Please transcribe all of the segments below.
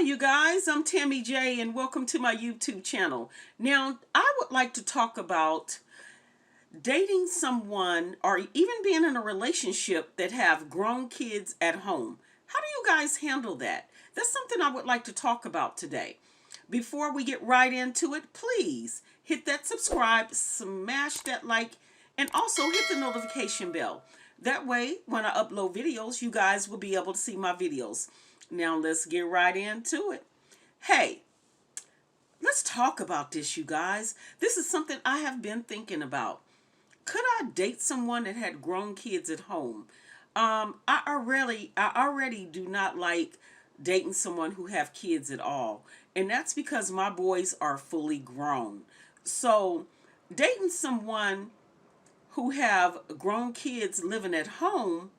you guys. I'm Tammy J, and welcome to my YouTube channel. Now, I would like to talk about dating someone or even being in a relationship that have grown kids at home. How do you guys handle that? That's something I would like to talk about today. Before we get right into it, please hit that subscribe, smash that like, and also hit the notification bell. That way, when I upload videos, you guys will be able to see my videos. Now, let's get right into it. Hey, let's talk about this, you guys. This is something I have been thinking about. Could I date someone that had grown kids at home? I already do not like dating someone who have kids at all, and that's because my boys are fully grown. So, dating someone who have grown kids living at home,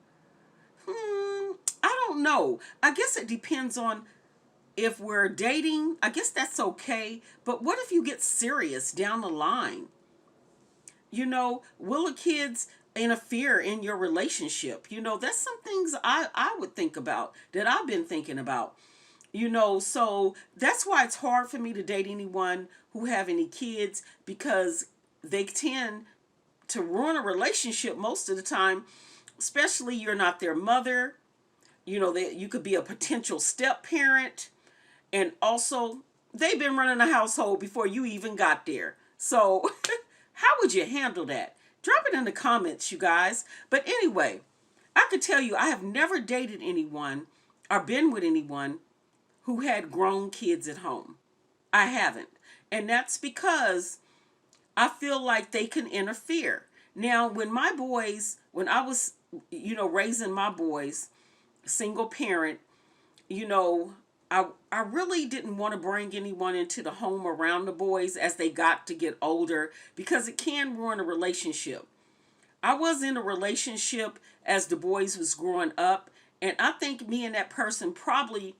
I don't know. I guess it depends on if we're dating. I guess that's okay. But what if you get serious down the line? Will the kids interfere in your relationship? That's some things I would think about, that I've been thinking about. So that's why it's hard for me to date anyone who have any kids, because they tend to ruin a relationship most of the time, especially you're not their mother. You could be a potential step parent, and also they've been running a household before you even got there. So how would you handle that? Drop it in the comments, you guys. But anyway, I could tell you I have never dated anyone or been with anyone who had grown kids at home. I haven't. And that's because I feel like they can interfere. Now, when I was, raising my boys, single parent, you know, I really didn't want to bring anyone into the home around the boys as they got to get older, because it can ruin a relationship. I was in a relationship as the boys was growing up, and I think me and that person probably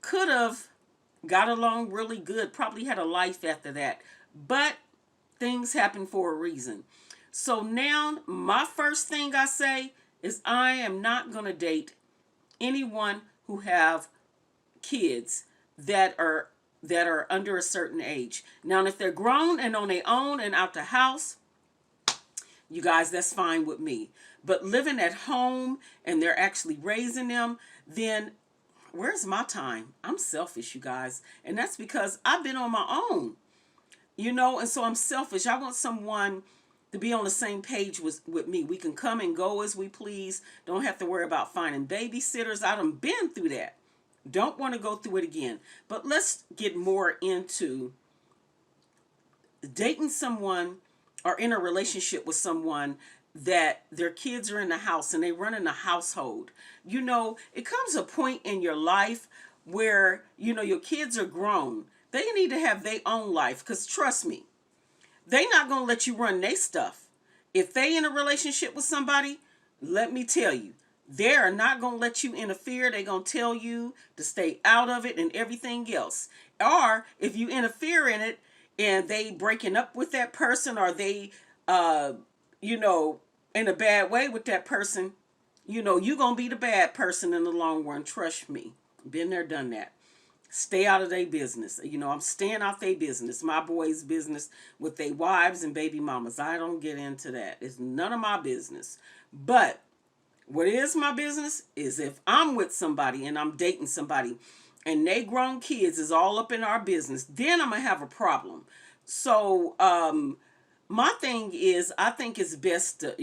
could have got along really good, probably had a life after that. But things happen for a reason. So now my first thing I say is I am not going to date anyone who have kids that are under a certain age. Now, if they're grown and on their own and out the house, you guys, that's fine with me. But living at home and they're actually raising them, then where's my time? I'm selfish, you guys. And that's because I've been on my own, and so I'm selfish. I want someone to be on the same page with me. We can come and go as we please. Don't have to worry about finding babysitters. I done been through that. Don't want to go through it again. But let's get more into dating someone or in a relationship with someone that their kids are in the house and they run in a household. It comes a point in your life where, your kids are grown. They need to have their own life, because trust me, they not going to let you run their stuff. If they in a relationship with somebody, let me tell you, they are not going to let you interfere. They're going to tell you to stay out of it and everything else. Or if you interfere in it and they breaking up with that person, or they, in a bad way with that person, you're going to be the bad person in the long run. Trust me. Been there, done that. Stay out of their business. I'm staying out their business. My boys' business with their wives and baby mamas. I don't get into that. It's none of my business. But what is my business is if I'm with somebody and I'm dating somebody and they grown kids is all up in our business, then I'm going to have a problem. So, my thing is, I think it's best to,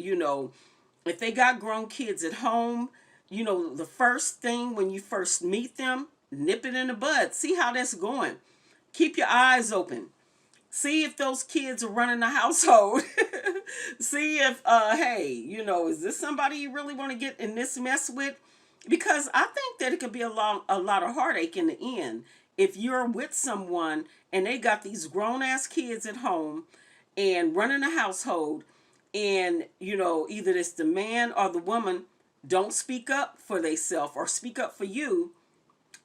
if they got grown kids at home, the first thing when you first meet them, nip it in the bud. See how that's going. Keep your eyes open. See if those kids are running the household. See if, hey, is this somebody you really want to get in this mess with? Because I think that it could be a lot of heartache in the end if you're with someone and they got these grown-ass kids at home and running a household, and, either it's the man or the woman don't speak up for themselves or speak up for you,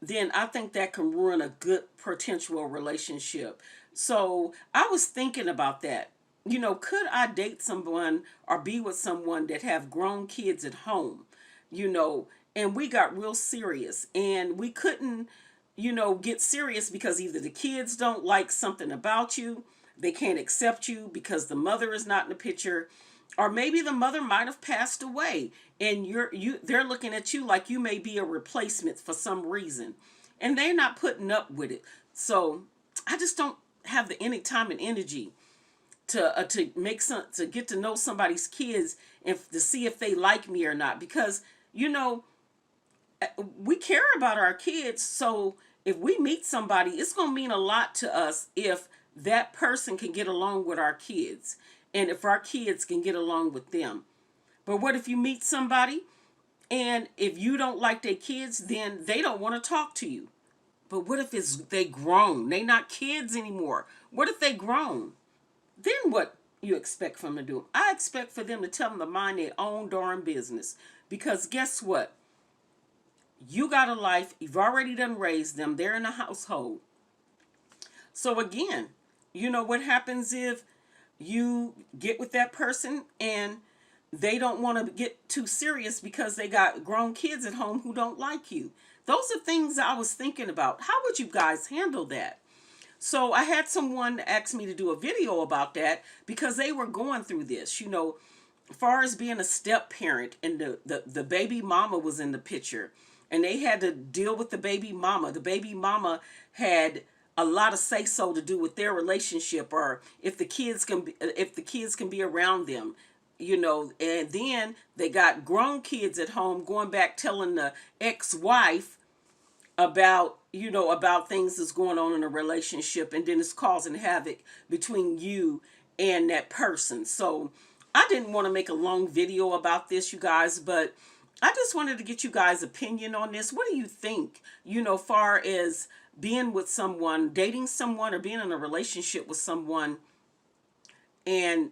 then I think that can ruin a good potential relationship. So I was thinking about that. Could I date someone or be with someone that have grown kids at home? And we got real serious, and we couldn't get serious because either the kids don't like something about you, they can't accept you because the mother is not in the picture, or maybe the mother might have passed away and they're looking at you like you may be a replacement for some reason, and they're not putting up with it. So I just don't have the any time and energy to get to know somebody's kids and to see if they like me or not, because we care about our kids. So if we meet somebody, it's going to mean a lot to us if that person can get along with our kids and if our kids can get along with them. But what if you meet somebody and if you don't like their kids, then they don't want to talk to you? But what if they grown? They not kids anymore. What if they grown? Then what you expect from them to do? I expect for them to tell them to mind their own darn business. Because guess what? You got a life. You've already done raised them. They're in a household. So again, what happens if you get with that person and they don't want to get too serious because they got grown kids at home who don't like you? Those are things I was thinking about. How would you guys handle that? So I had someone ask me to do a video about that because they were going through this, as far as being a step parent, and the baby mama was in the picture and they had to deal with the baby mama. The baby mama had a lot of say so to do with their relationship, or if the kids can be around them, and then they got grown kids at home going back telling the ex-wife about things that's going on in a relationship, and then it's causing havoc between you and that person. So I didn't want to make a long video about this, you guys, but I just wanted to get you guys' opinion on this. What do you think, far as being with someone, dating someone, or being in a relationship with someone, and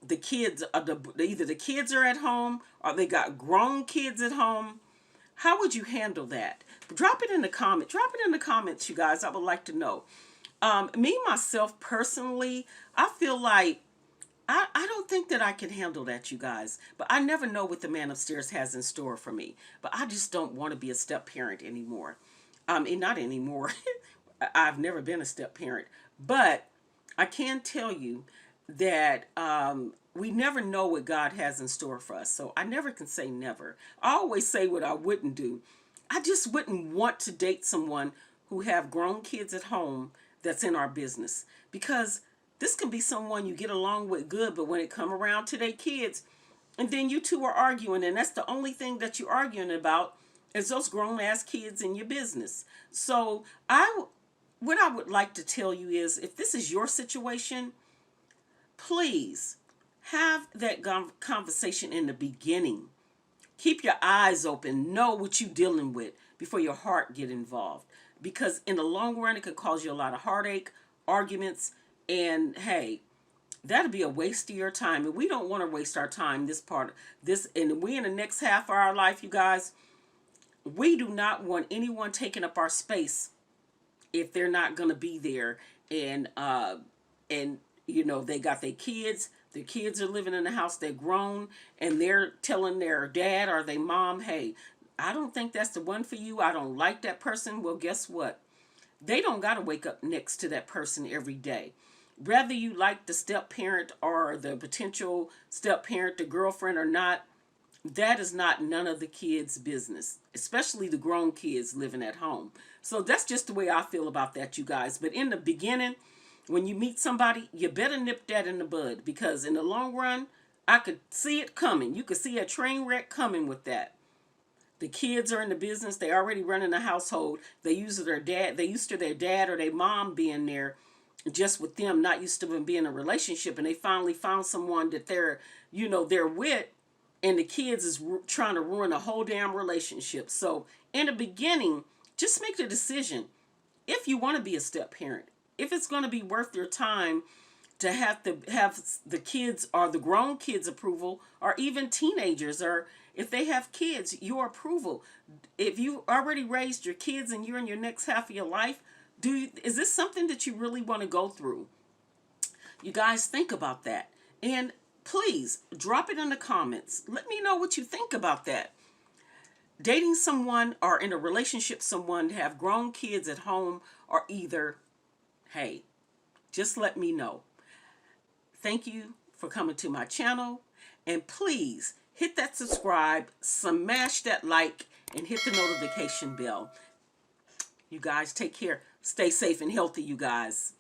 the kids are either the kids are at home or they got grown kids at home? How would you handle that? Drop it in the comments, you guys. I would like to know. Me, myself, personally, I feel like I don't think that I can handle that, you guys. But I never know what the man upstairs has in store for me. But I just don't want to be a step parent anymore. And not anymore. I've never been a step parent. But I can tell you that we never know what God has in store for us. So I never can say never. I always say what I wouldn't do. I just wouldn't want to date someone who have grown kids at home that's in our business, because this can be someone you get along with good, but when it come around to their kids, and then you two are arguing, and that's the only thing that you're arguing about is those grown ass kids in your business. So what I would like to tell you is, if this is your situation, please have that conversation in the beginning. Keep your eyes open. Know what you're dealing with before your heart get involved. Because in the long run, it could cause you a lot of heartache, arguments, and hey, that'll be a waste of your time. And we don't want to waste our time and we in the next half of our life, you guys, we do not want anyone taking up our space if they're not going to be there. And they got their kids. The kids are living in the house, they're grown, and they're telling their dad or their mom, hey, I don't think that's the one for you. I don't like that person. Well, guess what? They don't got to wake up next to that person every day. Whether you like the step parent or the potential step parent, the girlfriend or not, that is not none of the kids' business, especially the grown kids living at home. So that's just the way I feel about that, you guys. But in the beginning, when you meet somebody, you better nip that in the bud, because in the long run, I could see it coming. You could see a train wreck coming with that. The kids are in the business. They already running a household. They used to their dad or their mom being there just with them, not used to them being in a relationship. And they finally found someone that they're with, and the kids is trying to ruin a whole damn relationship. So in the beginning, just make the decision if you want to be a step parent. If it's going to be worth your time to have the kids or the grown kids' approval, or even teenagers, or if they have kids, your approval. If you already raised your kids and you're in your next half of your life, is this something that you really want to go through? You guys think about that. And please drop it in the comments. Let me know what you think about that. dating someone or in a relationship with someone to have grown kids at home, or either, hey, just let me know. Thank you for coming to my channel. And please hit that subscribe, smash that like, and hit the notification bell. You guys take care. Stay safe and healthy, you guys.